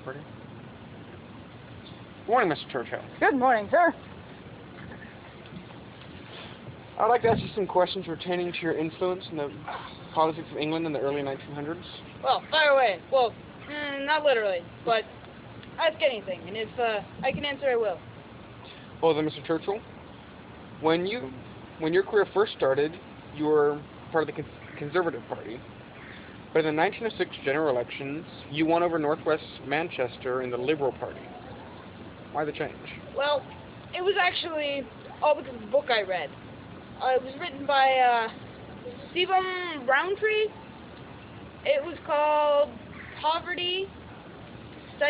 Party. Good morning, Mr. Churchill. Good morning, sir. I'd like to ask you some questions pertaining to your influence in the politics of England in the early 1900s. Well, fire away. Well, not literally, but ask anything, and if I can answer, I will. Well then, Mr. Churchill, when your career first started, you were part of the Conservative Party. But in the 1906 general elections, you won over Northwest Manchester in the Liberal Party. Why the change? Well, it was actually all because of the book I read. It was written by Stephen Roundtree. It was called Poverty, the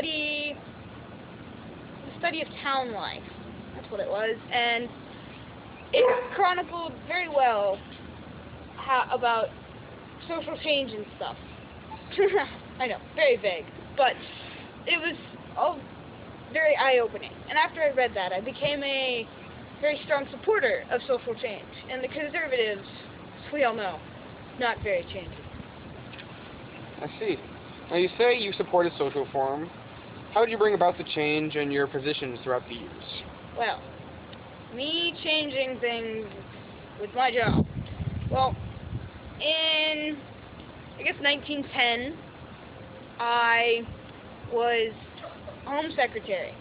Study of Town Life. That's what it was, and it chronicled very well about social change and stuff. I know, very vague, but it was all very eye-opening. And after I read that, I became a very strong supporter of social change. And the Conservatives, as we all know, not very changing. I see. Now you say you supported social reform. How did you bring about the change in your positions throughout the years? Well, me changing things with my job. Well, in, I guess, 1910, I was Home Secretary.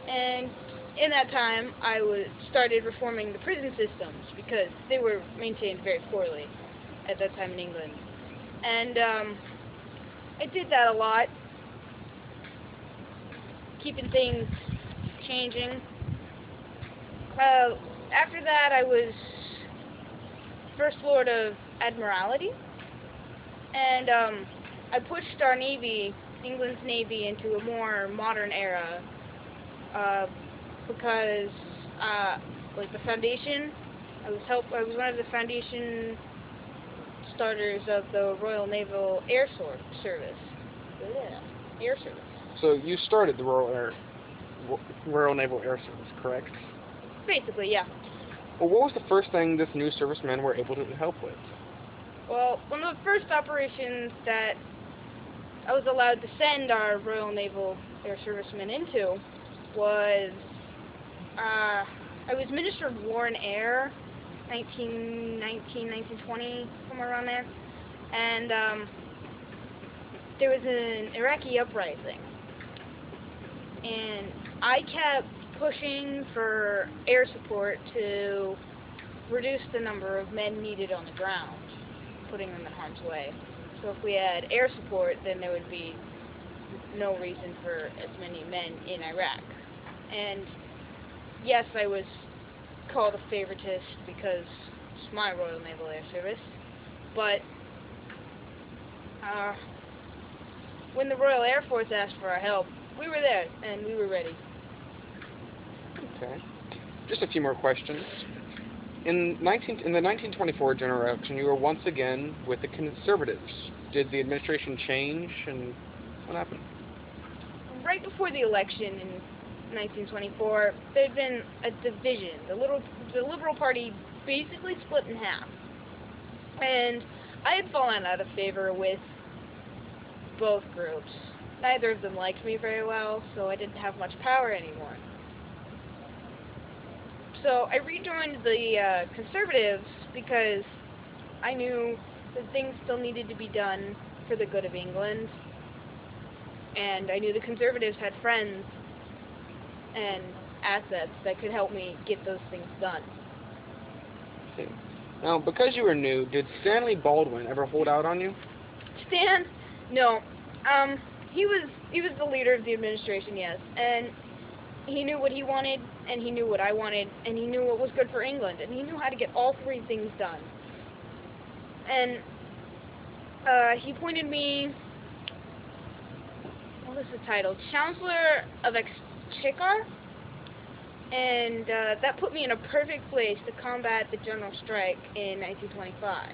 And in that time, I started reforming the prison systems because they were maintained very poorly at that time in England. And I did that a lot, keeping things changing. After that, I was First Lord of Admiralty, and I pushed our Navy, England's Navy, into a more modern era because, like the foundation, I was one of the foundation starters of the Royal Naval Air Service. Yeah, Air Service. So you started the Royal Naval Air Service, correct? Basically, yeah. Well, what was the first thing this new servicemen were able to help with? Well, one of the first operations that I was allowed to send our Royal Naval Air Servicemen into was, I was Minister of War and Air, 1919, 1920, somewhere around there, and there was an Iraqi uprising, and I kept pushing for air support to reduce the number of men needed on the ground, putting them in harm's way. So if we had air support, then there would be no reason for as many men in Iraq. And yes, I was called a favoritist because it's my Royal Naval Air Service, but when the Royal Air Force asked for our help, we were there, and we were ready. Okay. Just a few more questions. In the 1924 general election, you were once again with the Conservatives. Did the administration change, and what happened? Right before the election in 1924, there had been a division. The Liberal Party basically split in half. And I had fallen out of favor with both groups. Neither of them liked me very well, so I didn't have much power anymore. So I rejoined the Conservatives because I knew that things still needed to be done for the good of England, and I knew the Conservatives had friends and assets that could help me get those things done. Okay. Now, because you were new, did Stanley Baldwin ever hold out on you? Stan? No. He was the leader of the administration, yes, and he knew what he wanted, and he knew what I wanted, and he knew what was good for England, and he knew how to get all three things done. And he appointed me, what was the title? Chancellor of Exchequer, and that put me in a perfect place to combat the general strike in 1925.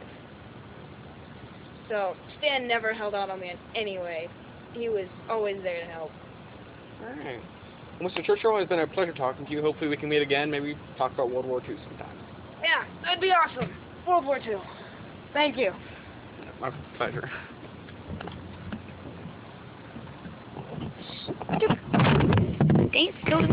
So Stan never held out on me in any way. He was always there to help. Alright. Mr. Churchill, it's been a pleasure talking to you. Hopefully we can meet again, maybe talk about World War II sometime. Yeah, that'd be awesome. World War II. Thank you. My pleasure. ain't still